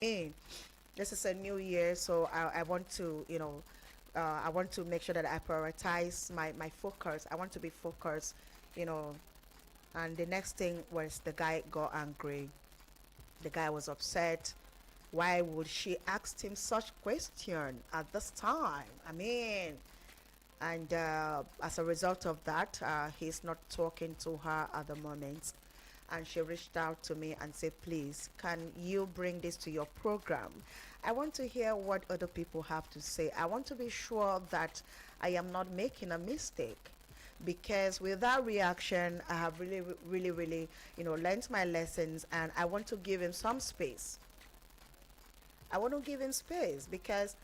mean, this is a new year, so I want to, I want to make sure that I prioritize my focus. I want to be focused, you know. And the next thing was the guy got angry. The guy was upset. Why would she ask him such question at this time? I mean, and as a result of that, he's not talking to her at the moment. And she reached out to me and said, please, can you bring this to your program? I want to hear what other people have to say. I want to be sure that I am not making a mistake, because with that reaction I have really learned my lessons, and I want to give him some space. I want to give him space because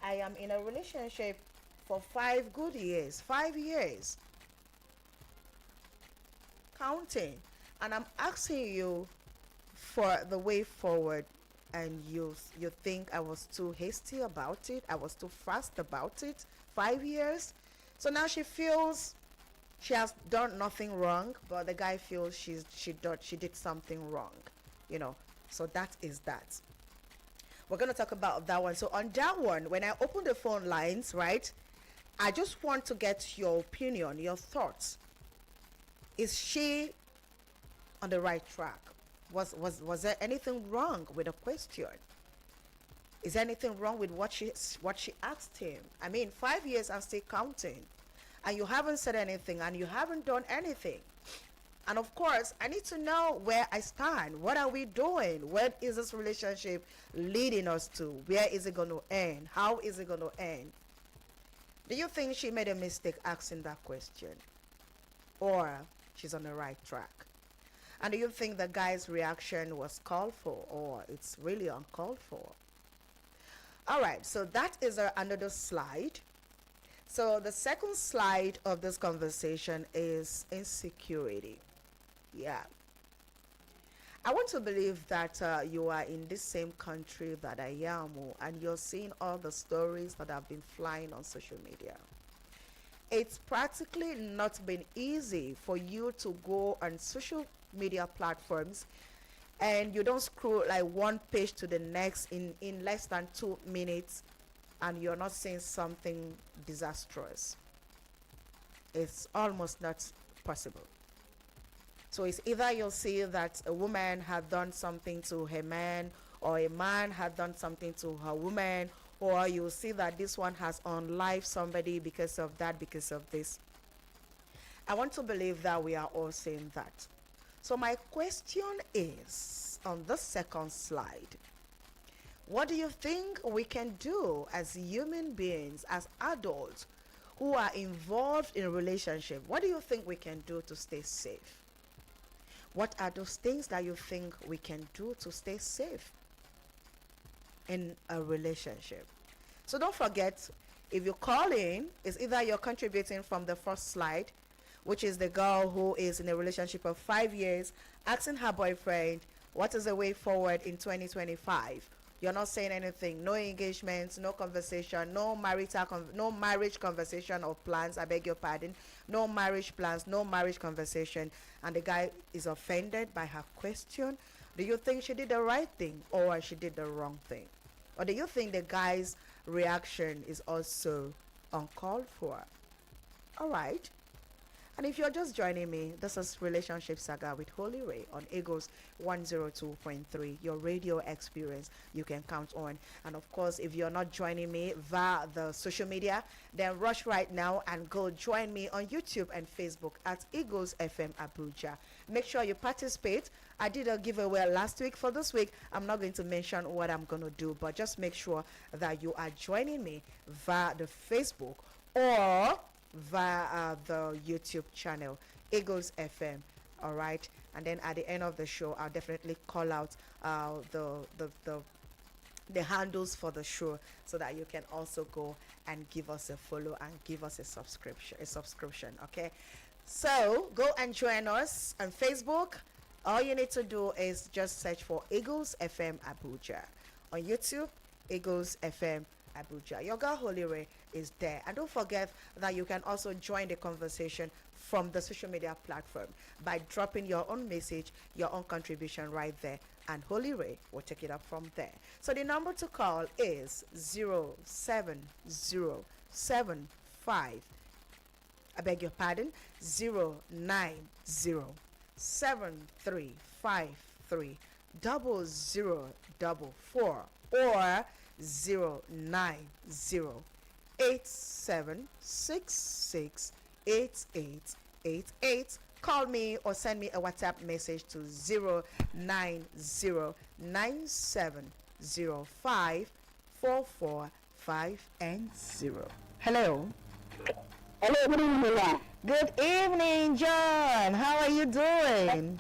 I am in a relationship for 5 good years, 5 years counting, and I'm asking you for the way forward, and you think I was too hasty about it, I was too fast about it. 5 years. So now she feels she has done nothing wrong, but the guy feels she did something wrong, you know. So that is that. We're gonna talk about that one. So on that one, when I open the phone lines, right, I just want to get your opinion, your thoughts. Is she on the right track? Was there anything wrong with the question? Is there anything wrong with what she asked him? I mean, 5 years and still counting, and you haven't said anything, and you haven't done anything. And of course, I need to know where I stand. What are we doing? Where is this relationship leading us to? Where is it going to end? How is it going to end? Do you think she made a mistake asking that question, or she's on the right track? And do you think the guy's reaction was called for, or it's really uncalled for? All right, so that is another slide. So the second slide of this conversation is insecurity. Yeah. I want to believe that you are in this same country that I am, and you're seeing all the stories that have been flying on social media. It's practically not been easy for you to go on social media platforms and you don't scroll like one page to the next in less than 2 minutes, and you're not seeing something disastrous. It's almost not possible. So it's either you'll see that a woman had done something to her man, or a man had done something to her woman, or you'll see that this one has unlived somebody because of that, because of this. I want to believe that we are all seeing that. So my question is on the second slide: what do you think we can do as human beings, as adults who are involved in a relationship? What do you think we can do to stay safe? What are those things that you think we can do to stay safe in a relationship? So don't forget, if you call in, it's either you're contributing from the first slide, which is the girl who is in a relationship of 5 years, asking her boyfriend, what is the way forward in 2025? You're not saying anything, no engagements, no conversation, no marriage conversation or plans. I beg your pardon, no marriage plans, no marriage conversation. And the guy is offended by her question. Do you think she did the right thing, or she did the wrong thing? Or do you think the guy's reaction is also uncalled for? All right. And if you're just joining me, this is Relationship Saga with Holy Ray on Eagles 102.3, your radio experience you can count on. And of course, if you're not joining me via the social media, then rush right now and go join me on YouTube and Facebook at Eagles FM Abuja. Make sure you participate. I did a giveaway last week. For this week, I'm not going to mention what I'm going to do, but just make sure that you are joining me via the Facebook or via the YouTube channel Eagles FM. All right, and then at the end of the show, I'll definitely call out the handles for the show, so that you can also go and give us a follow and give us a subscription. Okay, so go and join us on Facebook. All you need to do is just search for Eagles FM Abuja. On YouTube, Eagles FM Abuja. Your girl Holy Ray is there. And don't forget that you can also join the conversation from the social media platform by dropping your own message, your own contribution right there and Holy Ray will take it up from there. So the number to call is 07075, I beg your pardon, 09073530044, or 09087668888. Call me or send me a WhatsApp message to 09097054450. Hello. Hello, good evening, ma'am. Good evening, John. How are you doing?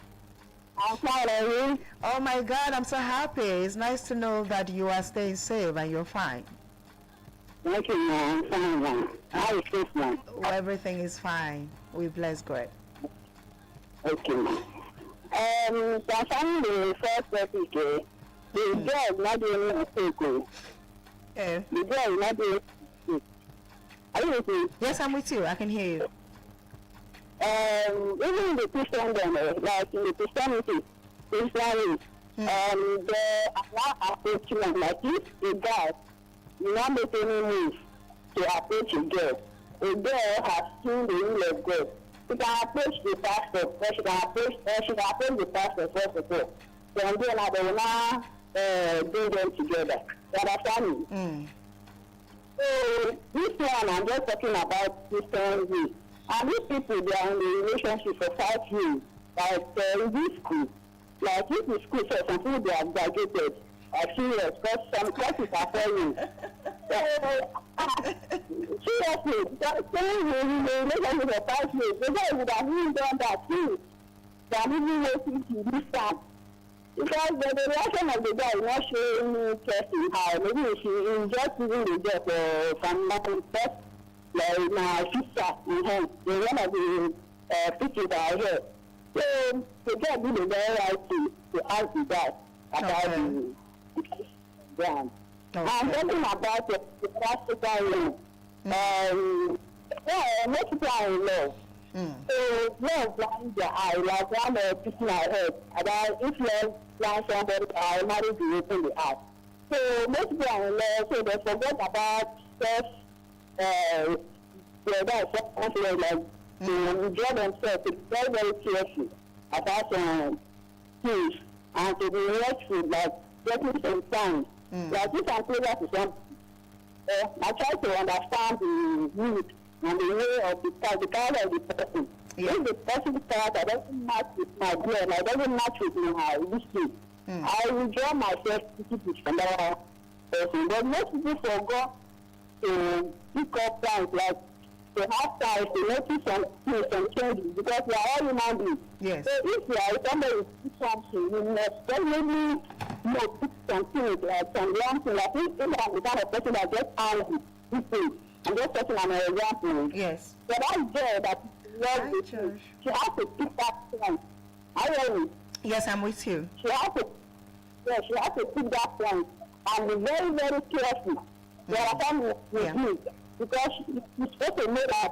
I'm fine, are you? Oh my God, I'm so happy. It's nice to know that you are staying safe and you're fine. Thank you, ma'am. I'm fine, ma'am. How is this, ma'am? Oh, everything is fine. We bless God. Okay, ma'am. Concerning the first topic, the girl is not doing mistake. Eh? The girl is not doing mistake. Are you with me? Yes, I'm with you. I can hear you. Even in the Christian then, like in the Christianity, Christianity, they allow approachment. Like if a guy will not make any move to approach a girl has seen the will of God. She can approach the pastor, or she can approach the pastor first of all. Then they will now bring them together. You understand me? Mm. So this one, I'm just talking about Christian way. And these people, they are in a relationship for 5 years. Like in this school, like if the school says some people they have graduated, like serious, because some classes are failing. So seriously, staying in a relationship for 5 years, the guy would have even done that too. They are even waiting to this time. Because the reaction of the guy is not showing me person how maybe she is just using the job from nothing first, like my sister in home, the one of the pictures that I heard. So the guy did the very right thing to ask the guy about the brand. I'm talking about the practical law. Most people are in love. So love blinds their eye, like one person I heard about if love blinds somebody eye, marriage will open the eye. So most people are in love, so they forget about self confidence, like to enjoy themselves, to be very, very careful about some things and to be respectful, like getting some time. Like if I'm closer to something, I try to understand the mood and the way of the character of the person. Yeah. If the person's character doesn't match with my brain, like doesn't match with my history, I withdraw myself to keep it from that person. But most people forgot to pick up things, like to have time to notice some things, some changes, because we are all human beings. Yes. So if you are somebody who do something, you must definitely put some things, like some long things. Like if I'm the kind of person that gets angry, I'm just taking an example. Yes. So that girl that loves Hi, the Josh. she has to pick that point. I know. Yes, I'm with you. She has to pick that point and be very, very careful. There are times with me, because you're supposed to know that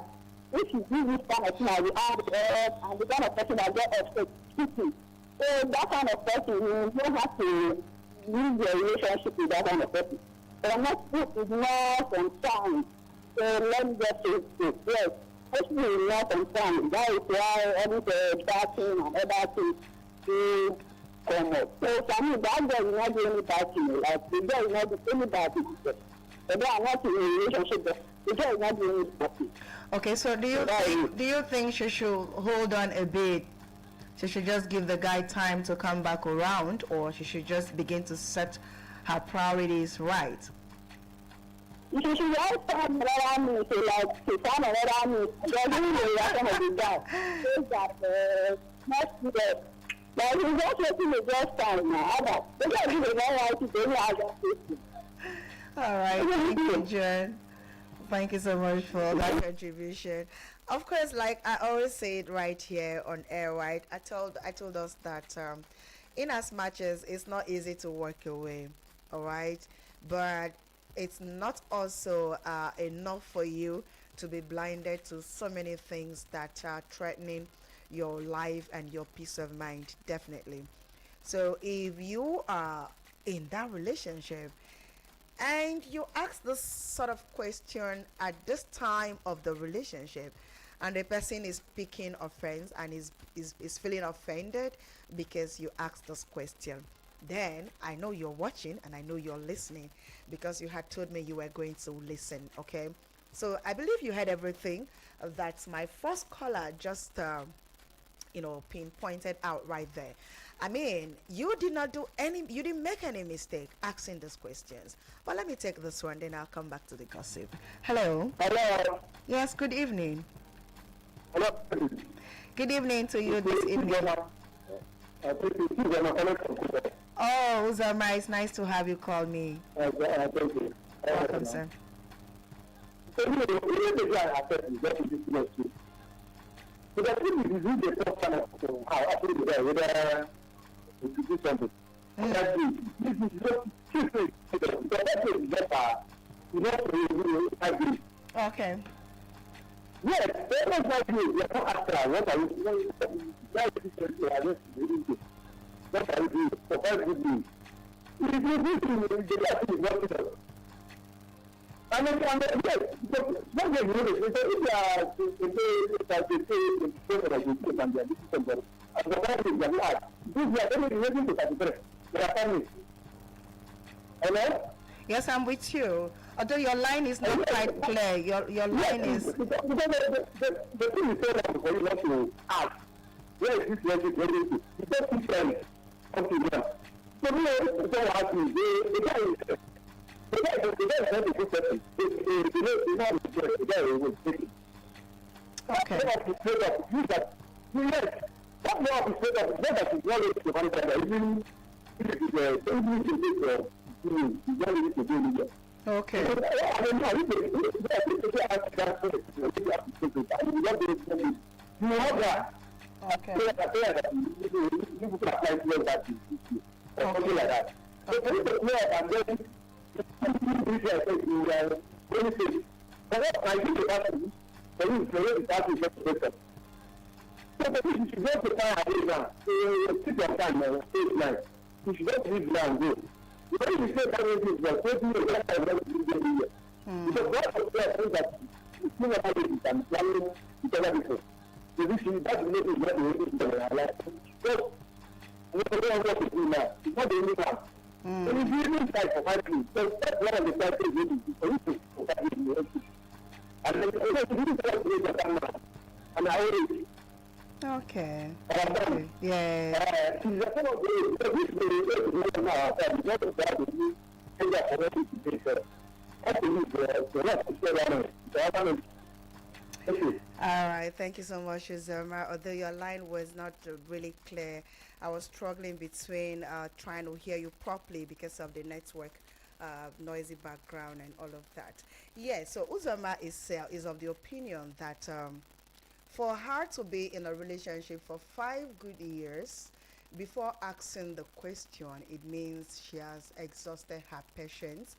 if you do this kind of thing, I will have and the kind of person that get upset quickly. So that kind of person, you don't have to lose your relationship with that kind of person. But I'm not supposed to ignore some signs. So let me just say it. Yes, especially ignore some signs. That is why every bad thing and other things do come up. So for me, that girl is not doing any bad thing. Like the girl is not doing any bad thing. But they are not in a relationship. But the girl is not doing any bad thing. Okay, so do you think she should hold on a bit? She should just give the guy time to come back around, or she should just begin to set her priorities right? You should just find another me, so like to find another me. There's really the reaction of the guy. Says that next year, like he's just waiting the just time now. The guy is the very right to do it. All right, thank you, Jen. Thank you so much for that contribution. Of course, like I always say it right here on air, right? I told us that in as much as it's not easy to walk away, all right, but it's not also enough for you to be blinded to so many things that are threatening your life and your peace of mind, definitely. So if you are in that relationship and you ask this sort of question at this time of the relationship, and the person is picking offense and is feeling offended because you asked this question, then I know you're watching and I know you're listening, because you had told me you were going to listen. Okay, so I believe you heard everything that my first caller just pinpointed out right there. I mean, you did not do any, you didn't make any mistake asking these questions. But let me take this one, then I'll come back to the gossip. Hello. Hello. Yes, good evening. Hello. Good evening to you this evening. Oh, Uzama, it's nice to have you call me. Thank you. Welcome, sir. So, the guy I said is very difficult to. Because if you do the first time, how I put it there, whether you do something. This is just two things. Because that is just you have to agree. Okay. Yes, there is like you are not after what are you that is different. I just really do. What are you doing? For five good news. If you do things, the last is not enough. I mean, yes, what they do is if they are they hello? Yes, I'm with you. Although your line is not quite clear. Your line is. Because the thing is so long for you not to ask. Where is this ready? It's just different. Okay, now. So, someone asked me, the guy is. The guy is not a good person. The guy is taking. Okay. That's what straight up. Yes. That's what straight up. Not that it's not ready to find that. Even if it is English to do it's not ready to do it. Okay. I don't know. If ask that question, you have that. Okay. You could apply to that. Something like that. So, for you to know, and then anything. But what I think about it, for you to start with the person. So, but you should go to time and now. Sit your time and stay nice. You should just leave now and go. Because if you say that is the first thing that I want to do. Because what I say is that it's not about it and planning each other before. So this is that's the way what we do in our life. So, we don't know what to do now. It's not the only time. So if you even try for 5 minutes, so that's one of the first things you do for you to focus on the relationship. And then you need to try to make your time now. And I already. Okay. Okay. Yeah. It's a kind of way, so this way, you know, now, and you have to try to do things that are ready to take care. That's the need the rest is still on it. Thank you. All right. Thank you so much, Uzama. Although your line was not really clear, I was struggling between trying to hear you properly because of the network, noisy background, and all of that. Yeah. So Uzama is of the opinion that for her to be in a relationship for 5 good years before asking the question, it means she has exhausted her patience,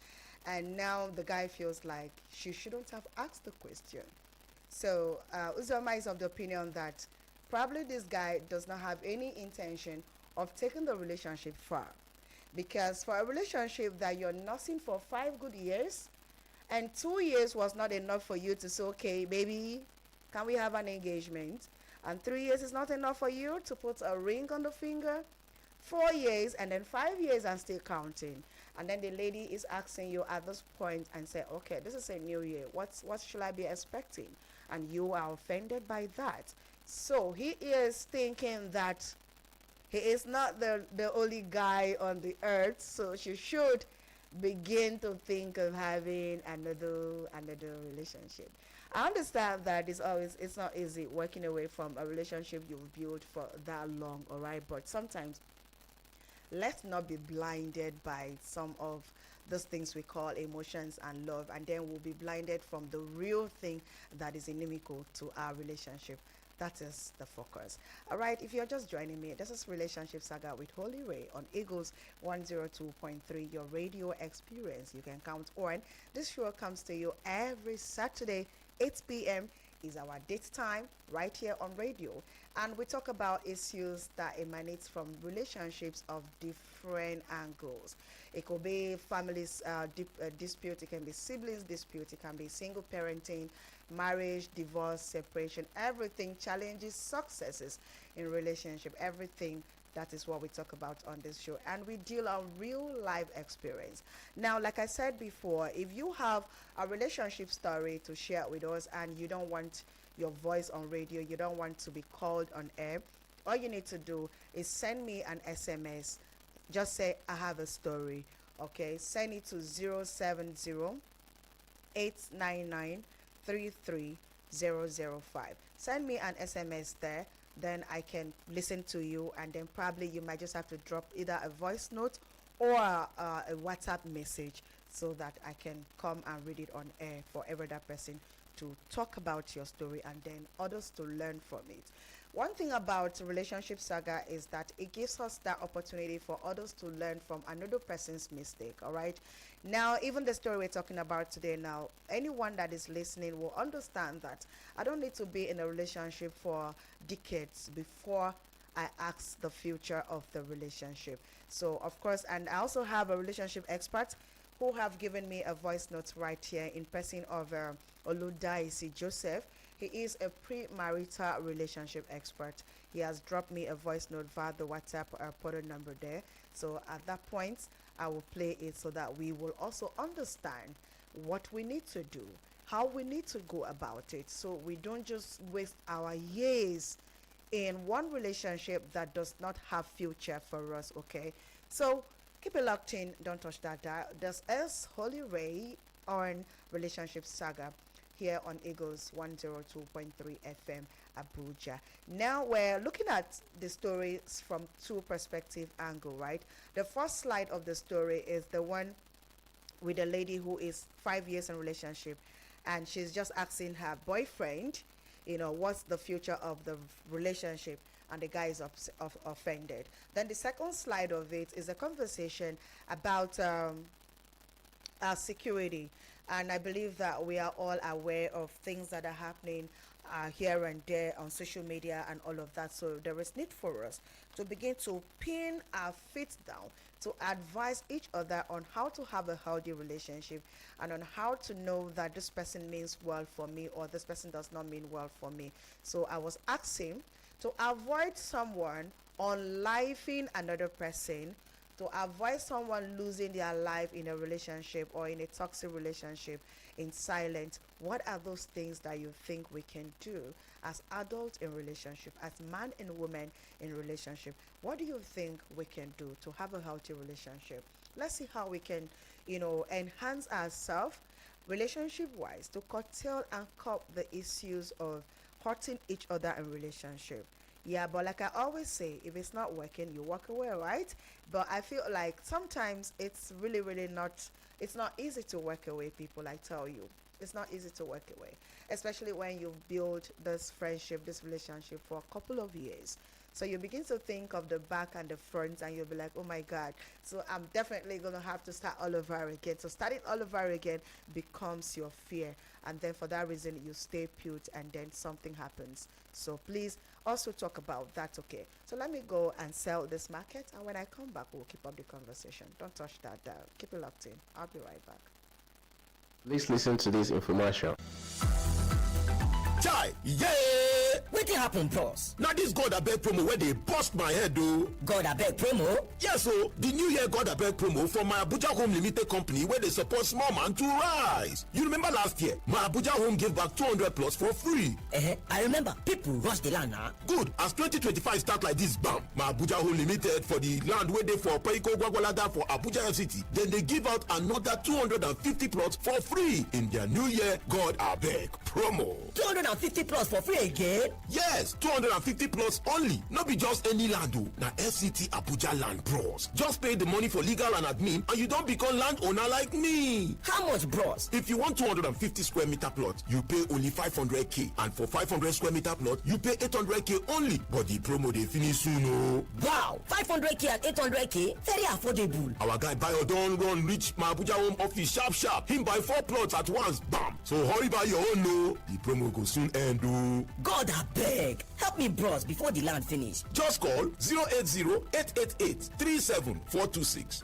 and now the guy feels like she shouldn't have asked the question. So Uzoma is of the opinion that probably this guy does not have any intention of taking the relationship far, because for a relationship that you're nursing for 5 good years and 2 years was not enough for you to say, okay, baby, can we have an engagement? And 3 years is not enough for you to put a ring on the finger. 4 years and then 5 years and still counting. And then the lady is asking you at this point and say, okay, this is a new year. What should I be expecting? And you are offended by that. So he is thinking that he is not the only guy on the earth. So she should begin to think of having another relationship. I understand that it's not easy working away from a relationship you've built for that long, all right? But sometimes let's not be blinded by some of those things we call emotions and love, and then we'll be blinded from the real thing that is inimical to our relationship. That is the focus. All right, if you're just joining me, this is Relationship Saga with Holy Ray on Eagles 102.3, your radio experience. You can count on. This show comes to you every Saturday, 8 p.m. is our date time right here on radio. And we talk about issues that emanate from relationships of different angles. It could be families dispute, it can be siblings dispute, it can be single parenting, marriage, divorce, separation, everything, challenges, successes in relationship, everything. That is what we talk about on this show, and we deal on real life experience. Now, like I said before, if you have a relationship story to share with us and you don't want your voice on radio, you don't want to be called on air, all you need to do is send me an SMS. Just say I have a story. Okay, send it to 070 899 33005. Send me an SMS there, then I can listen to you, and then probably you might just have to drop either a voice note or a WhatsApp message so that I can come and read it on air for every other person to talk about your story and then others to learn from it. One thing about Relationship Saga is that it gives us that opportunity for others to learn from another person's mistake, all right? Now, even the story we're talking about today now, anyone that is listening will understand that I don't need to be in a relationship for decades before I ask the future of the relationship. So, of course, and I also have a relationship expert who have given me a voice note right here in person of Oludaisi Joseph. He is a premarital relationship expert. He has dropped me a voice note via the WhatsApp portal number there. So at that point, I will play it so that we will also understand what we need to do, how we need to go about it, so we don't just waste our years in one relationship that does not have future for us, okay? So keep it locked in, don't touch that dial. This is Holy Ray on Relationship Saga here on Eagles 102.3 FM Abuja. Now we're looking at the stories from two perspective angle, right? The first slide of the story is the one with a lady who is 5 years in relationship, and she's just asking her boyfriend, what's the future of the relationship, and the guy is offended. Then the second slide of it is a conversation about security, and I believe that we are all aware of things that are happening here and there on social media and all of that. So there is need for us to begin to pin our feet down, to advise each other on how to have a healthy relationship and on how to know that this person means well for me or this person does not mean well for me. So I was asking to avoid someone unlifing another person, to avoid someone losing their life in a relationship or in a toxic relationship in silence. What are those things that you think we can do as adults in relationship, as man and woman in relationship? What do you think we can do to have a healthy relationship? Let's see how we can, enhance ourselves relationship wise to curtail and cope the issues of hurting each other in relationship. Yeah, but like I always say, if it's not working, you walk away, right? But I feel like sometimes it's really, really it's not easy to walk away, people, I tell you. It's not easy to walk away, especially when you've built this friendship, this relationship for a couple of years. So you begin to think of the back and the front, and you'll be like, oh my God, so I'm definitely going to have to start all over again. So starting all over again becomes your fear. And then for that reason, you stay put, and then something happens. So please also talk about that, okay? So let me go and sell this market, and when I come back, we'll keep up the conversation. Don't touch that dial. Keep it locked in. I'll be right back. Please listen to this infomercial. Chai, yeah! Wetin happen, bros? Now this God Abeg promo where they bust my head, though. God Abeg promo? Yes, so the new year God Abeg promo for my Abuja Home Limited company where they support small man to rise. You remember last year, my Abuja Home gave back 200 plus for free. I remember people rush the land now. Good, as 2025 start like this, bam, my Abuja Home Limited for the land where they for Peiko Gwagwalada for Abuja FCT. Then they give out another 250 plots for free in their new year God Abeg promo. 250 plus for free again? again? Yes, 250 plus only. No be just any land o. Na FCT Abuja Land Bros. Just pay the money for legal and admin and you don become landowner like me. How much, bros? If you want 250 square meter plot, you pay only 500k, and for 500 square meter plot, you pay 800k only. But the promo dey finish soon o. Wow, 500k and 800k? Very affordable. Our guy buy don run reach my Abuja home office sharp sharp. Him buy 4 plots at once, bam. So hurry buy your own o. The promo go soon end o. God abeg, help me bros before the land finish. Just call 080-888-37426,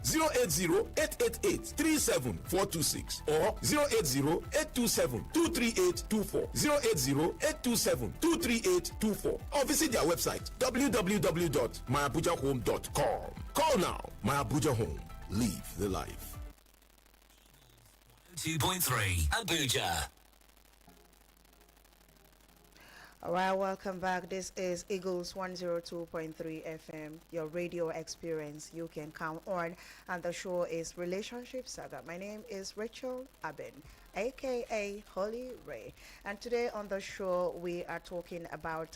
080-888-37426 or 080-827-23824, 080-827-23824 or visit their website www.myabujahome.com. Call now. My Abuja Home. Live the life. 2.3 Abuja. All right, welcome back. This is Eagles 102.3 FM, your radio experience you can count on. And the show is Relationship Saga. My name is Rachel Aben, aka Holy Ray. And today on the show, we are talking about.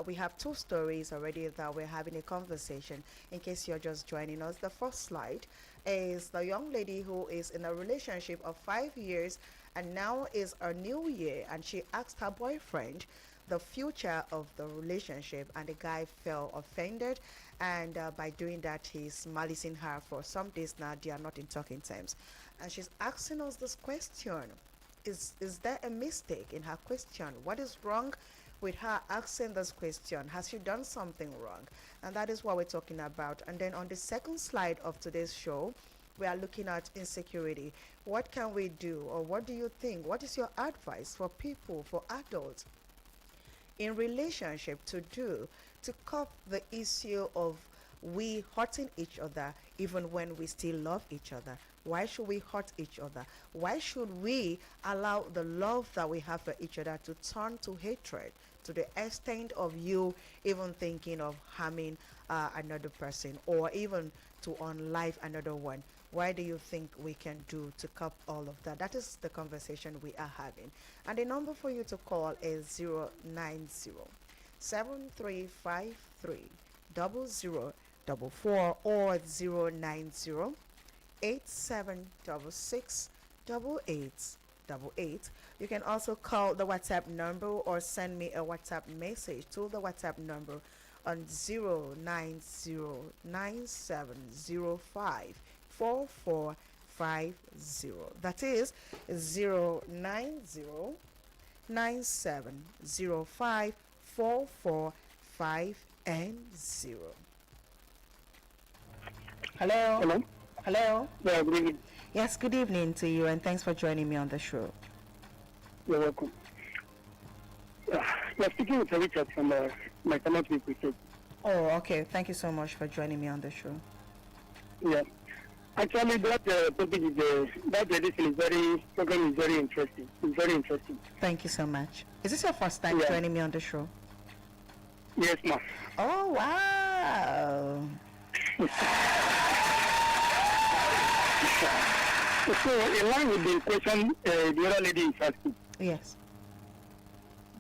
We have 2 stories already that we're having a conversation. In case you're just joining us, the first slide is the young lady who is in a relationship of 5 years and now is a new year, and she asked her boyfriend the future of the relationship, and the guy felt offended, and by doing that he's malicing her for some days now. They are not in talking terms, and she's asking us this question: is there a mistake in her question? What is wrong with her asking this question? Has she done something wrong? And that is what we're talking about. And then on the second slide of today's show, we are looking at insecurity. What can we do, or what do you think? What is your advice for people, for adults in relationship to do to cope the issue of we hurting each other even when we still love each other? Why should we hurt each other? Why should we allow the love that we have for each other to turn to hatred, to the extent of you even thinking of harming another person, or even to unlife another one? Why do you think we can do to curb all of that? That is the conversation we are having. And the number for you to call is 090-7353-0044 or 090-8766-8888. You can also call the WhatsApp number or send me a WhatsApp message to the WhatsApp number on 090-9705-4450. That is 090-9705-4450. Hello. Hello? Hello. Yeah, good evening. Yes, good evening to you, and thanks for joining me on the show. You're welcome. You're speaking with Richard from my Cannot Be Prepared. Oh, okay. Thank you so much for joining me on the show. Yeah. Actually, that topic is, that edition is program is very interesting. It's very interesting. Thank you so much. Is this your first time joining me on the show? Yes, ma'am. Oh, wow. So, in line with the question the other lady is asking, Yes.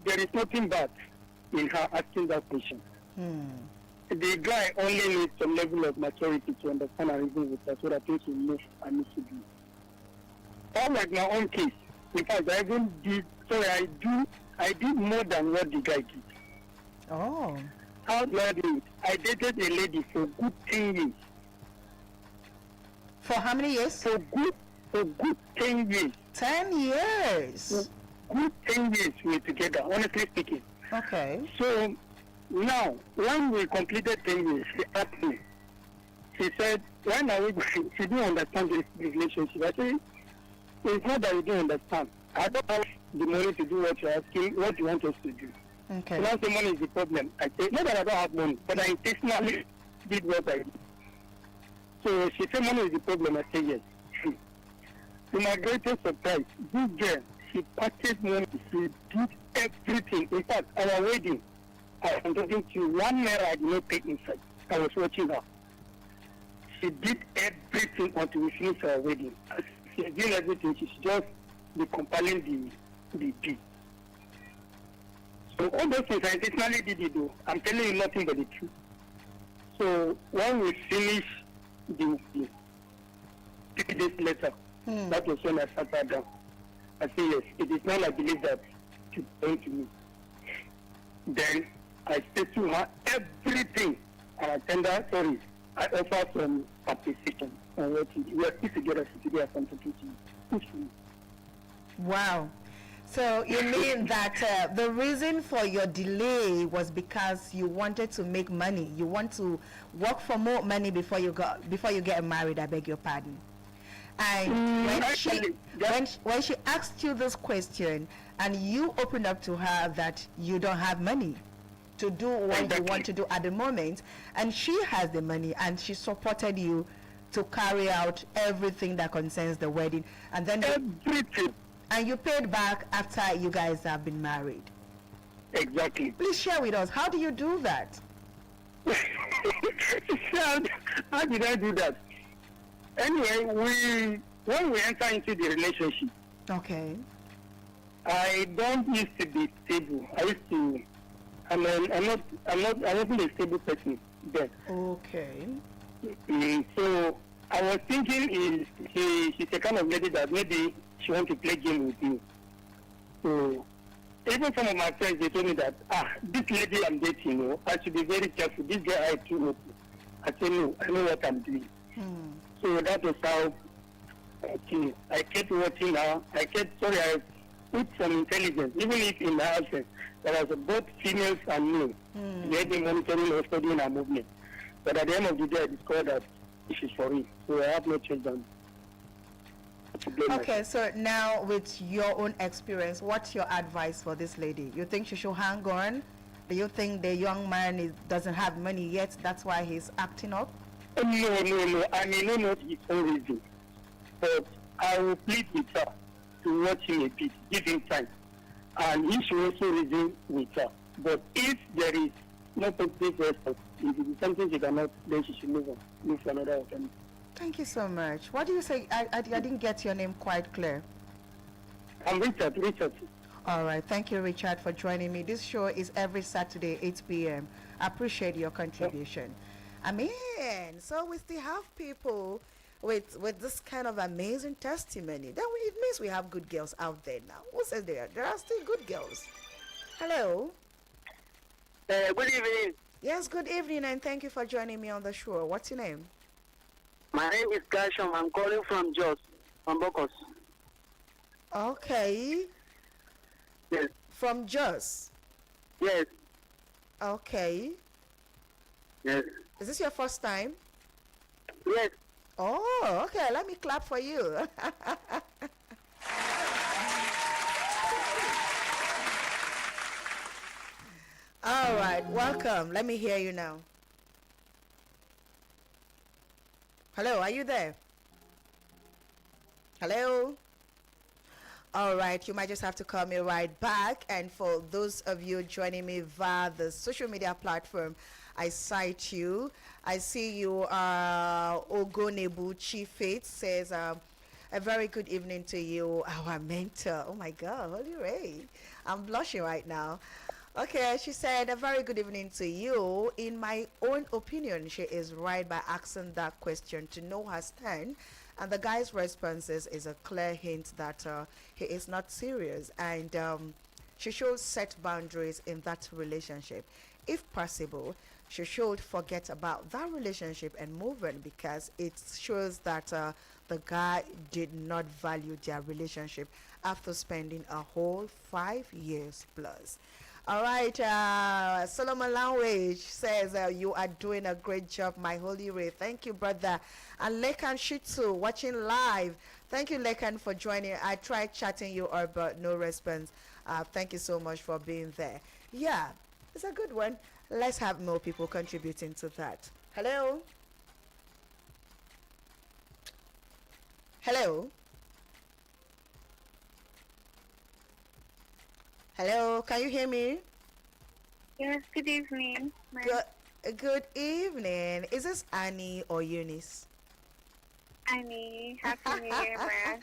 there is nothing bad in her asking that question. The guy only needs some level of maturity to understand and reason with that, so that things will move and need to be. Unlike my own case, in fact, I did more than what the guy did. Oh. How do I do it? I dated a lady for good 10 years. For how many years? For good 10 years. 10 years. For good 10 years we were together, honestly speaking. Okay. So now, when we completed 10 years, she asked me, she said, when are we going? She didn't understand this relationship. I said, it's not that you don't understand. I don't have the money to do what you're asking, what you want us to do. Okay. So now the money is the problem. I say, not that I don't have money, but I intentionally did what I did. So she said, money is the problem. I say, yes. To my greatest surprise, this girl, she purchased money. She did everything. In fact, our wedding, I am talking to you, 1 naira I did not pay inside. I was watching her. She did everything until we finished our wedding. As she's doing everything, she's just be compiling the deed. So So all those things I intentionally did it though. I'm telling you nothing but the truth. So when we finish the 3 days later, that was when I sat her down. I said, yes, it is not I believe that she's going to me. Then I said to her everything, and I tell her, sorry, I offer some appreciation on what we are still together today as something to you. Wow. So you mean that the reason for your delay was because you wanted to make money. You want to work for more money before you get married. I beg your pardon. And when she asked you this question, and you opened up to her that you don't have money to do what you want to do at the moment, and she has the money, and she supported you to carry out everything that concerns the wedding, and then everything. And you paid back after you guys have been married. Exactly. Please share with us, how do you do that? How did I do that? Anyway, when we enter into the relationship, okay, I don't used to be stable. I'm not a stable person then. Okay. So I was thinking she's the kind of lady that maybe she wants to play game with me. So even some of my friends, they told me that, this lady I'm dating, I should be very careful. This girl I too open. I said, no, I know what I'm doing. So that was how I kept watching her. I put some intelligence, even if in the absence, there was both females and males. They had been monitoring or studying her movement. But at the end of the day, I discovered that this is for me. So I have no choice than to blame myself. So now with your own experience, what's your advice for this lady? You think she should hang on? Do you think the young man doesn't have money yet? That's why he's acting up? No. I may not know his own reason. But I will plead with her to watch him a bit, give him time. And he should also reason with her. But if there is no positive response, if it is something she cannot, then she should move on. Move to another alternative. Thank you so much. What do you say? I didn't get your name quite clear. I'm Richard. All right. Thank you, Richard, for joining me. This show is every Saturday, 8 p.m. I appreciate your contribution. I mean, so we still have people with this kind of amazing testimony. Then it means we have good girls out there now. Who says there? There are still good girls. Hello. Good evening. Yes, good evening, and thank you for joining me on the show. What's your name? My name is Gasham. I'm calling from Jos, from Bokos. Okay. Yes. From Jos. Yes. Okay. Yes. Is this your first time? Yes. Oh, okay. Let me clap for you. All right. Welcome. Let me hear you now. Hello. Are you there? Hello? All right, you might just have to call me right back. And for those of you joining me via the social media platform, I cite you. I see you are Ogonebu Chief Faith says, a very good evening to you, our mentor. Oh my God, Holy Ray. I'm blushing right now. Okay, she said, a very good evening to you. In my own opinion, she is right by asking that question to know her stand. And the guy's responses is a clear hint that he is not serious. And she should set boundaries in that relationship. If possible, she should forget about that relationship and move on, because it shows that the guy did not value their relationship after spending a whole 5 years plus. All right, Solomon Language says you are doing a great job, my holy ray. Thank you, brother. And Lekan Shitsu watching live. Thank you, Lekan, for joining. I tried chatting you up, but no response. Thank you so much for being there. Yeah, it's a good one. Let's have more people contributing to that. Hello? Hello? Hello, can you hear me? Yes, good evening. Good evening. Is this Annie or Eunice? Annie, Happy New Year, man.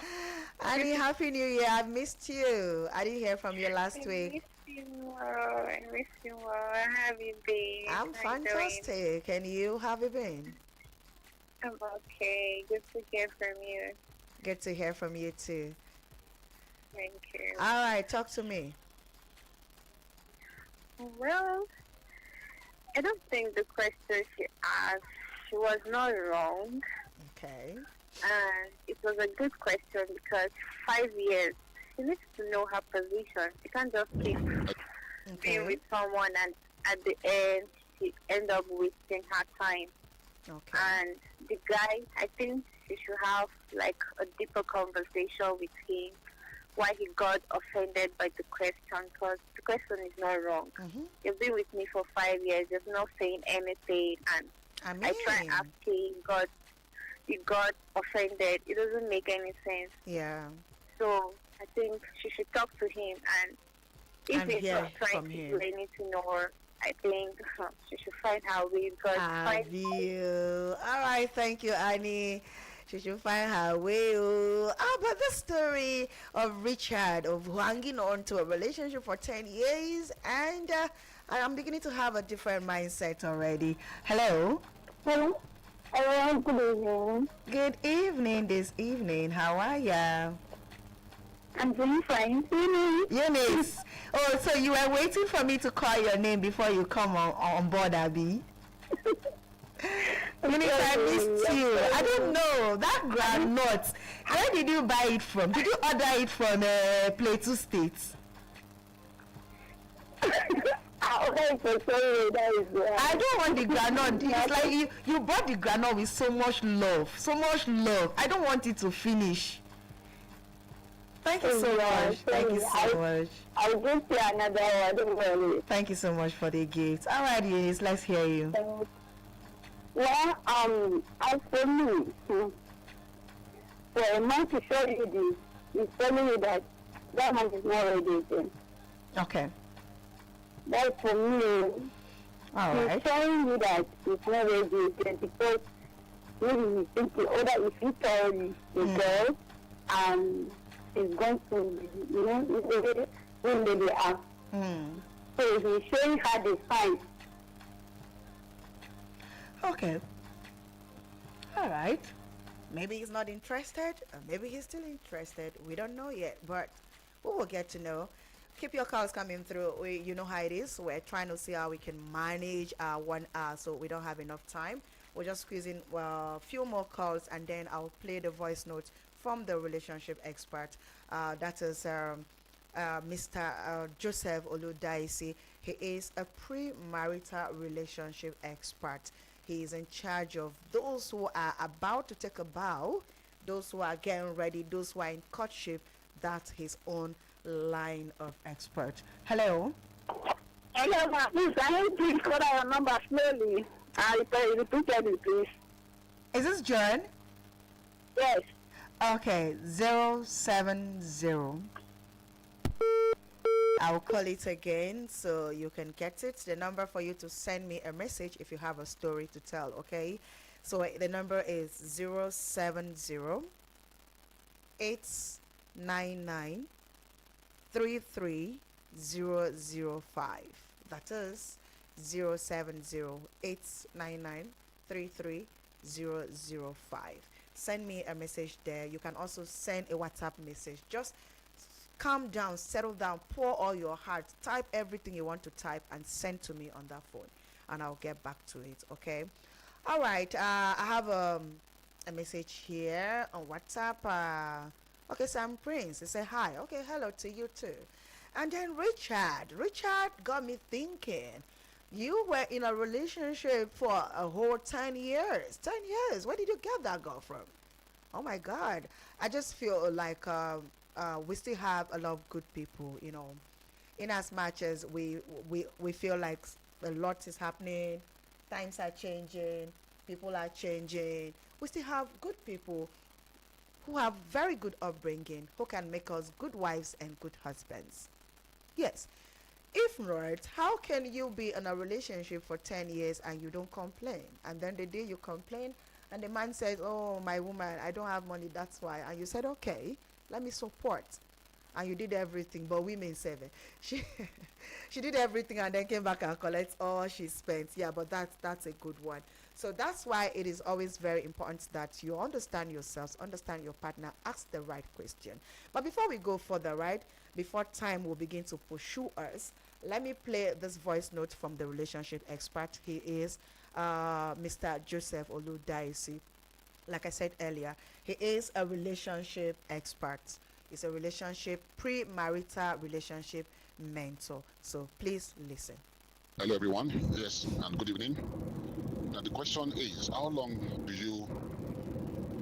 Annie, Happy New Year. I missed you. I didn't hear from you last week. you well. I miss you well. How have you been? I'm How you doing? fantastic. And you, have you been? I'm okay. Good to hear from you. Good to hear from you too. Thank you. All right, talk to me. Well, I don't think the question she asked, she was not wrong. Okay. And it was a good question because 5 years, she needs to know her position. She can't just keep being Okay. with someone and at the end, she end up wasting her time. Okay. And the guy, I think she should have like a deeper conversation with him why he got offended by the question because the question is not wrong. Mm-hmm. You've been with me for 5 years, you're not saying anything, and I I tried mean, asking, he got offended. It doesn't make any sense. yeah. So I think she should talk to him, and if And he's hear not trying from to him. do anything, or I think she should find her way because Have you? All right, thank you, Annie. She should find her way. Oh, but the story of Richard of hanging on to a relationship for 10 years, and I am beginning to have a different mindset already. Hello. Hello. Hello, good evening. Good evening this evening. How are ya? I'm doing fine. Eunice. Oh, so you were waiting for me to call your name before you come on board, Abby? Eunice, I missed you. I don't know. That groundnut, where did you buy it from? Did you order it from Plateau State? Okay, so sorry, that is, I don't want the granite. It's like you bought the granite with so much love. So much love. I don't want it to finish. Thank you so much. Thank you so much. I'll give you another one, don't worry. Thank you so much for the gift. All right, Eunice, let's hear you. Well, as for me, for a man to show you this, he's telling you that that man is not ready again. Okay. That's for me. All He's right. showing you that he's not ready again because maybe he's thinking, oh, that if he tell the girl, he's going to, when they are. Mm. So he's showing her the signs. Okay. All right. Maybe he's not interested, or maybe he's still interested. We don't know yet, but we will get to know. Keep your calls coming through. You know how it is. We're trying to see how we can manage 1 hour, so we don't have enough time. We're just squeezing a few more calls, and then I'll play the voice notes from the relationship expert. That is Mr. Joseph Oludaisi. He is a pre-marital relationship expert. He is in charge of those who are about to take a bow, those who are getting ready, those who are in courtship. That's his own line of expert. Hello. Hello, ma. Please, can you please call your number slowly? I repeated it, please. Is this John? Yes. Okay, 070. I'll call it again so you can get it. The number for you to send me a message if you have a story to tell, okay? So the number is 070 899 33005. That is 070 899 33005. Send me a message there. You can also send a WhatsApp message. Just calm down, settle down, pour all your heart, type everything you want to type and send to me on that phone, and I'll get back to it, okay? All right. I have a message here on WhatsApp. Okay, Sam Prince, he said hi. Okay, hello to you too. And then Richard got me thinking. You were in a relationship for a whole 10 years. 10 years. Where did you get that girl from? Oh my God. I just feel like we still have a lot of good people, in as much as we feel like a lot is happening, times are changing, people are changing. We still have good people who have very good upbringing, who can make us good wives and good husbands. Yes. If not, how can you be in a relationship for 10 years and you don't complain? And then the day you complain and the man says, oh, my woman, I don't have money, that's why. And you said, okay, let me support. and you did everything, but women 7. She she did everything and then came back and collect all she spent. Yeah, but that's a good one. So that's why it is always very important that you understand yourselves, understand your partner, ask the right question. But before we go further, right, before time will begin to pursue us, let me play this voice note from the relationship expert. He is Mr. Joseph Oludaisi. Like I said earlier, he is a relationship expert. He's a relationship pre-marital relationship mentor. So please listen. Hello, everyone. Yes, and good evening. Now, the question is, how long do you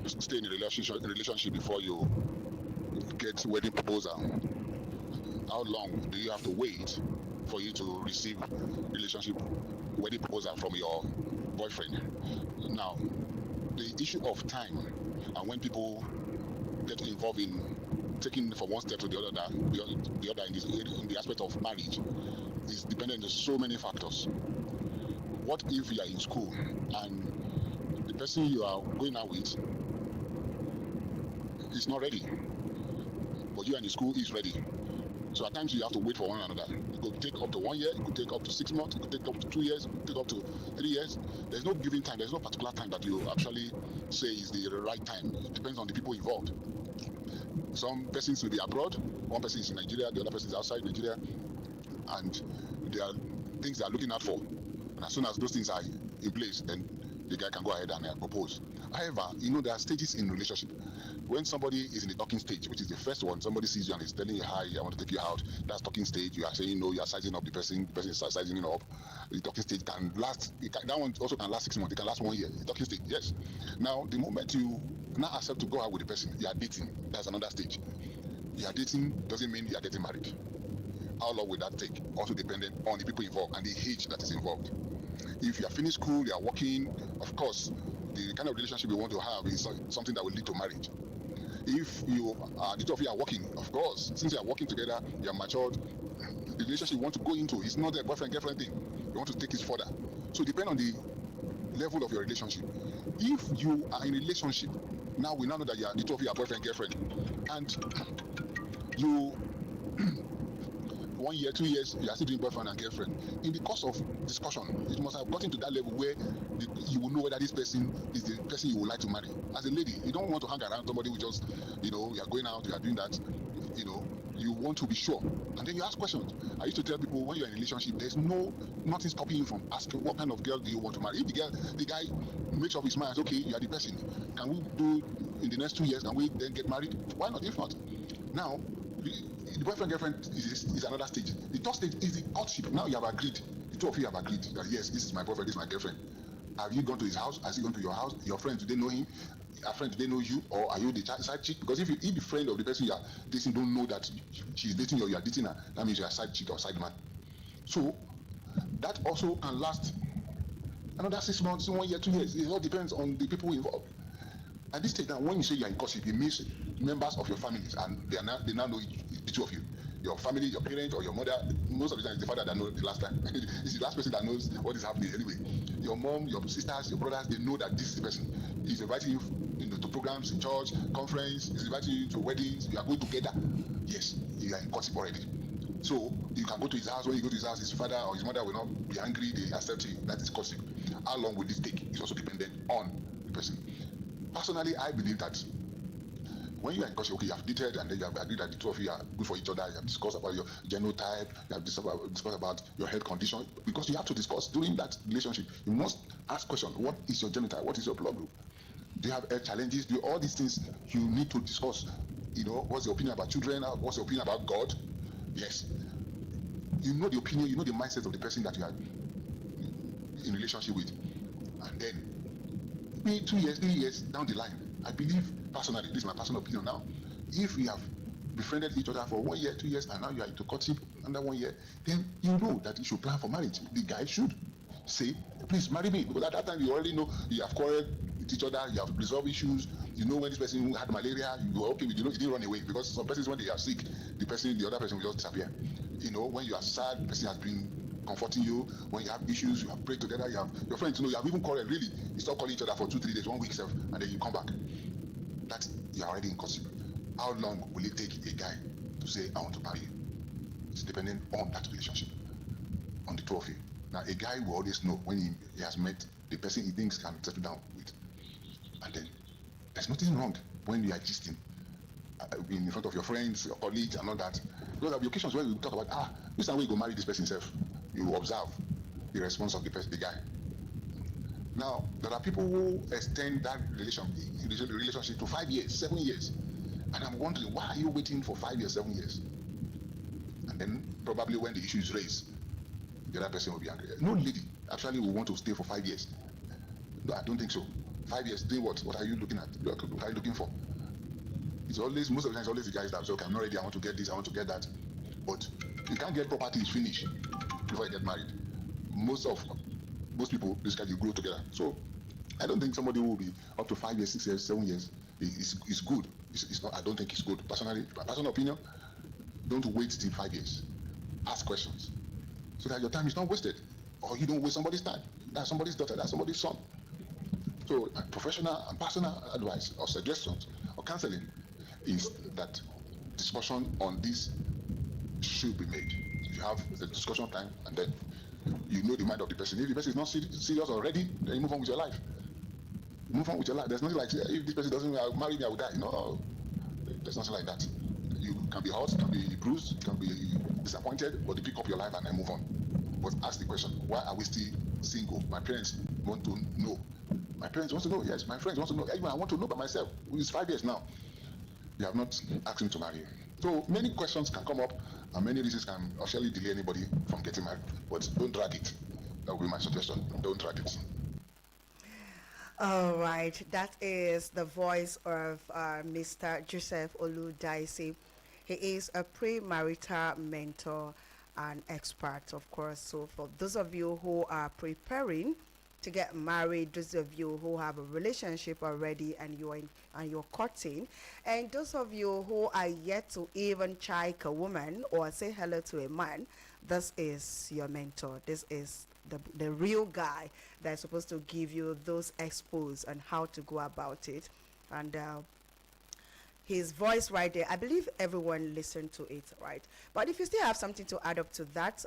stay in a relationship before you get wedding proposal? How long do you have to wait for you to receive relationship wedding proposal from your boyfriend? Now, the issue of time and when people get involved in taking from one step to the other, the other in the aspect of marriage is dependent on so many factors. What if you are in school and the person you are going out with is not ready, but you are in the school is ready? So at times you have to wait for one another. It could take up to 1 year, it could take up to 6 months, it could take up to 2 years, it could take up to 3 years. There's no given time, there's no particular time that you actually say is the right time. It depends on the people involved. Some persons will be abroad, one person is in Nigeria, the other person is outside Nigeria, and there are things they are looking out for. And as soon as those things are in place, then the guy can go ahead and propose. However, there are stages in relationship. When somebody is in the talking stage, which is the first one, somebody sees you and is telling you, hi, I want to take you out. That's talking stage. You are saying no, you are sizing up the person is sizing up. The talking stage can last, that one also can last 6 months, it can last 1 year. The talking stage, yes. Now, the moment you now accept to go out with the person, you are dating. That's another stage. You are dating doesn't mean you are getting married. How long will that take? Also dependent on the people involved and the age that is involved. If you are finished school, you are working, of course, the kind of relationship you want to have is something that will lead to marriage. If you are, the two of you are working, of course, since you are working together, you are matured, the relationship you want to go into is not a boyfriend-girlfriend thing. You want to take it further. So depend on the level of your relationship. If you are in a relationship, now we now know that the two of you are boyfriend-girlfriend, and you 1 year, 2 years, you are still doing boyfriend and girlfriend. In the course of discussion, it must have gotten to that level where you will know whether this person is the person you would like to marry. As a lady, you don't want to hang around somebody who just, you are going out, you are doing that, you want to be sure. And then you ask questions. I used to tell people, when you're in a relationship, there's nothing stopping you from asking what kind of girl do you want to marry. If the guy makes up his mind, okay, you are the person. Can we do in the next 2 years? Can we then get married? Why not? If not, now, the boyfriend girlfriend is another stage. The third stage is the courtship. Now you have agreed. The two of you have agreed that yes, this is my boyfriend, this is my girlfriend. Have you gone to his house? Has he gone to your house? Your friends, do they know him? Your friends, do they know you? Or are you the side chick? Because if the friend of the person you are dating don't know that she's dating you or you are dating her, that means you are side chick or side man. So that also can last another 6 months, 1 year, 2 years. It all depends on the people involved. At this stage now, when you say you are in courtship, it means members of your families, and they now know the two of you. Your family, your parents, or your mother. Most of the time, it's the father that knows the last time. It's the last person that knows what is happening anyway. Your mom, your sisters, your brothers, they know that this is the person. He's inviting you to programs in church, conference. He's inviting you to weddings. You are going together. Yes, you are in courtship already. So you can go to his house. When you go to his house, his father or his mother will not be angry. They accept you. That is courtship. How long will this take? It's also dependent on the person. Personally, I believe that when you are in courtship, okay, you have dated and then you have agreed that the two of you are good for each other. You have discussed about your genotype. You have discussed about your health condition. Because you have to discuss during that relationship. You must ask questions. What is your genotype? What is your blood group? Do you have health challenges? Do all these things you need to discuss? What's your opinion about children? What's your opinion about God? Yes. You know the opinion, you know the mindset of the person that you are in relationship with. And then, maybe 2 years, 3 years down the line, I believe personally, this is my personal opinion now, if we have befriended each other for 1 year, 2 years, and now you are into courtship under 1 year, then you know that you should plan for marriage. The guy should say, please marry me, because at that time you already know you have quarreled with each other, you have resolved issues, you know when this person had malaria, you go, okay, you didn't run away, because some persons, when they are sick, the other person will just disappear. When you are sad, the person has been comforting you. When you have issues, you have prayed together, you have your friends, you have even quarreled, really. You stop calling each other for 2, 3 days, 1 week, and then you come back. That you are already in courtship. How long will it take a guy to say, I want to marry you. It's depending on that relationship, on the two of you. Now, a guy will always know when he has met the person he thinks can settle down with. And then there's nothing wrong when you are gisting in front of your friends, your colleagues, and all that. Because there will be occasions where we talk about, this is how you go marry this person self. You observe the response of the guy. Now, there are people who extend that relationship to 5 years, 7 years. And I'm wondering, why are you waiting for 5 years, 7 years? And then probably when the issue is raised, the other person will be angry. No lady actually will want to stay for 5 years. No, I don't think so. 5 years, doing what? What are you looking at? What are you looking for? It's always, most of the time, it's always the guys that say, okay, I'm not ready, I want to get this, I want to get that. But you can't get property finished before you get married. Most people basically grow together. So I don't think somebody who will be up to 5 years, 6 years, 7 years is good. It's not. I don't think it's good. Personally, my personal opinion, don't wait till 5 years. Ask questions so that your time is not wasted, or you don't waste somebody's time. That's somebody's daughter. That's somebody's son. So professional and personal advice or suggestions or counseling is that discussion on this should be made. You have the discussion time, and then you know the mind of the person. If the person is not serious already, then you move on with your life. Move on with your life. There's nothing like, if this person doesn't marry me, I will die. No, there's nothing like that. You can be hurt, can be bruised, can be disappointed, but you pick up your life and then move on. But ask the question, why are we still single? My parents want to know. My parents want to know, yes. My friends want to know. Even I want to know by myself. It's 5 years now. You have not asked him to marry you. So many questions can come up, and many reasons can actually delay anybody from getting married. But don't drag it. That would be my suggestion. Don't drag it. All right, that is the voice of Mr. Joseph Oludaisi. He is a premarital mentor and expert, of course. So for those of you who are preparing to get married, those of you who have a relationship already and you're courting, and those of you who are yet to even chike a woman or say hello to a man, this is your mentor. This is the real guy that's supposed to give you those expos on how to go about it. And his voice right there, I believe everyone listened to it, right? But if you still have something to add up to that,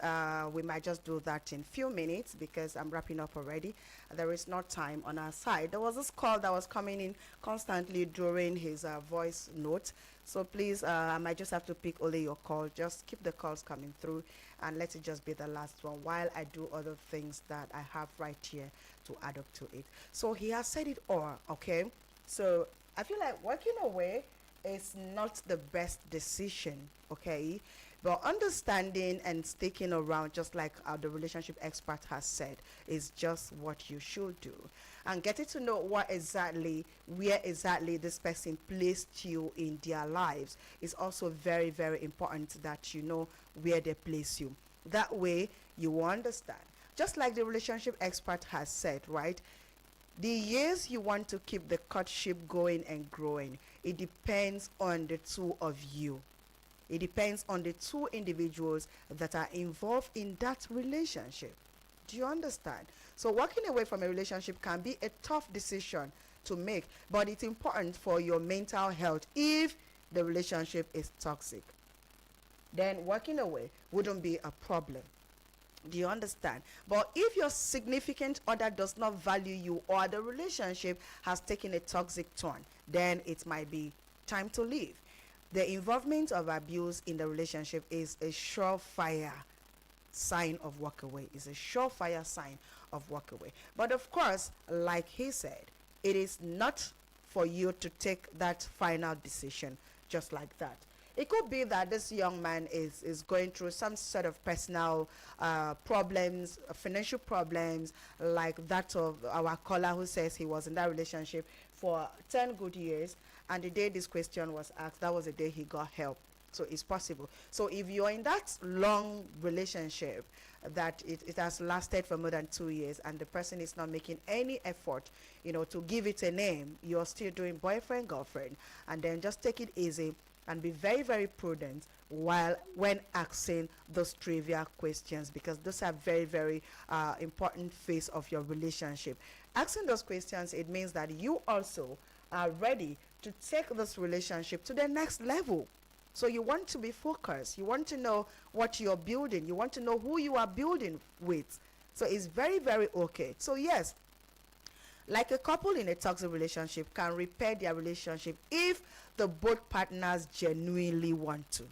we might just do that in few minutes because I'm wrapping up already. There is no time on our side. There was this call that was coming in constantly during his voice note. So please, I might just have to pick only your call. Just keep the calls coming through and let it just be the last one while I do other things that I have right here to add up to it. So he has said it all, okay? So I feel like walking away is not the best decision, okay? But understanding and sticking around, just like the relationship expert has said, is just what you should do. And getting to know where exactly this person placed you in their lives is also very, very important, that you know where they place you. That way, you will understand. Just like the relationship expert has said, right? The years you want to keep the courtship going and growing, it depends on the two of you. It depends on the two individuals that are involved in that relationship. Do you understand? So walking away from a relationship can be a tough decision to make, but it's important for your mental health if the relationship is toxic. Then walking away wouldn't be a problem. Do you understand? But if your significant other does not value you, or the relationship has taken a toxic turn, then it might be time to leave. The involvement of abuse in the relationship is a surefire sign of walk away. It's a surefire sign of walk away. But of course, like he said, it is not for you to take that final decision just like that. It could be that this young man is going through some sort of personal problems, financial problems, like that of our caller who says he was in that relationship for 10 good years, and the day this question was asked, that was the day he got help. So it's possible. So if you're in that long relationship that it has lasted for more than 2 years and the person is not making any effort, to give it a name, you're still doing boyfriend, girlfriend, and then just take it easy and be very, very prudent when asking those trivial questions, because those are very, very important phase of your relationship. Asking those questions, it means that you also are ready to take this relationship to the next level. So you want to be focused. You want to know what you're building. You want to know who you are building with. So it's very, very okay. So yes, like a couple in a toxic relationship can repair their relationship if the both partners genuinely want to.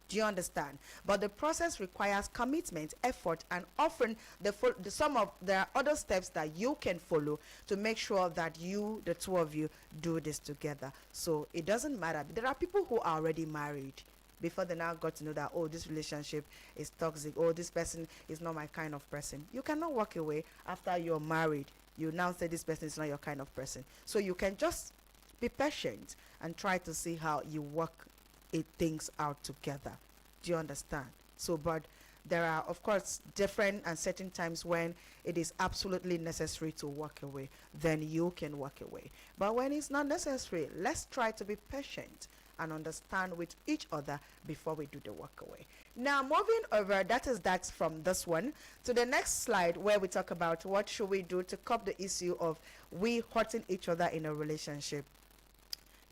Do you understand? But the process requires commitment, effort, and often there are other steps that you can follow to make sure that the two of you, do this together. So it doesn't matter. There are people who are already married before they now got to know that, oh, this relationship is toxic, oh, this person is not my kind of person. You cannot walk away after you're married. You now say this person is not your kind of person. So you can just be patient and try to see how you work things out together. Do you understand? So, but there are, of course, different and certain times when it is absolutely necessary to walk away. Then you can walk away. But when it's not necessary, let's try to be patient and understand with each other before we do the walk away. Now, moving over, that's from this one to the next slide, where we talk about what should we do to curb the issue of we hurting each other in a relationship.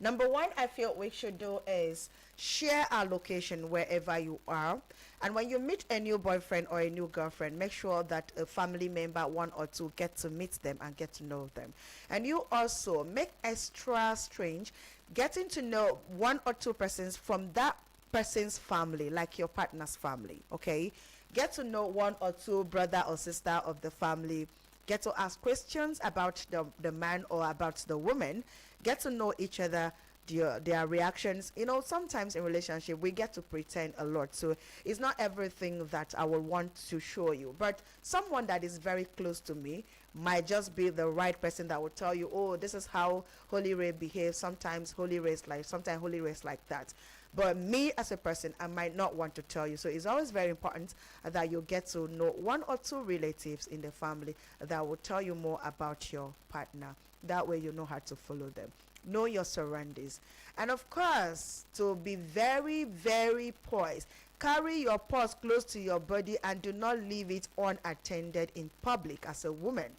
Number one, I feel we should do is share our location wherever you are. And when you meet a new boyfriend or a new girlfriend, make sure that a family member, one or two, get to meet them and get to know them. And you also make extra strange getting to know one or two persons from that person's family, like your partner's family, okay? Get to know one or two brother or sister of the family. Get to ask questions about the man or about the woman. Get to know each other, their reactions. You know, sometimes in relationship we get to pretend a lot, so it's not everything that I will want to show you. But someone that is very close to me might just be the right person that will tell you, oh, this is how Holy Ray behaves. Sometimes Holy Ray is like that. But me as a person, I might not want to tell you. So it's always very important that you get to know one or two relatives in the family that will tell you more about your partner. That way you know how to follow them. Know your surroundings. And of course, to be very, very poised, carry your purse close to your body and do not leave it unattended in public as a woman.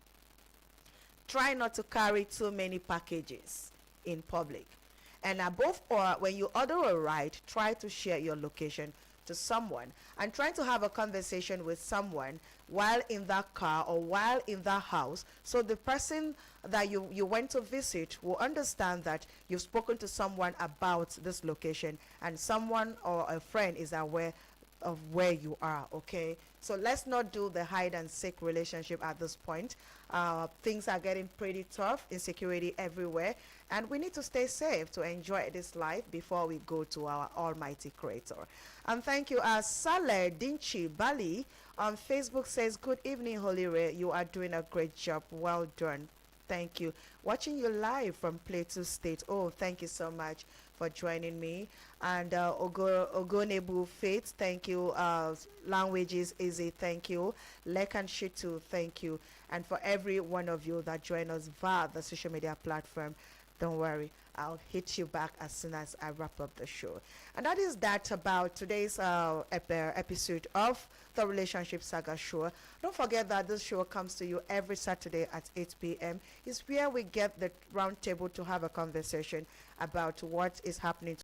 Try not to carry too many packages in public. And above all, when you order a ride, try to share your location to someone and try to have a conversation with someone while in that car or while in that house, so the person that you went to visit will understand that you've spoken to someone about this location and someone or a friend is aware of where you are. Okay, so let's not do the hide and seek relationship at this point. Things are getting pretty tough, insecurity everywhere, and we need to stay safe to enjoy this life before we go to our almighty creator. And thank you. Saleh Dinchi Bali on Facebook says, good evening, Holy Ray, you are doing a great job, well done. Thank you. Watching you live from Plateau State. Oh, thank you so much for joining me. And Ogonebu Faith, thank you. Languages Easy, thank you. Lekan Shitu, thank you. And for every one of you that join us via the social media platform, don't worry, I'll hit you back as soon as I wrap up the show. And that is that about today's episode of the Relationship Saga Show. Don't forget that this show comes to you every Saturday at 8 p.m. It's where we get the round table to have a conversation about what is happening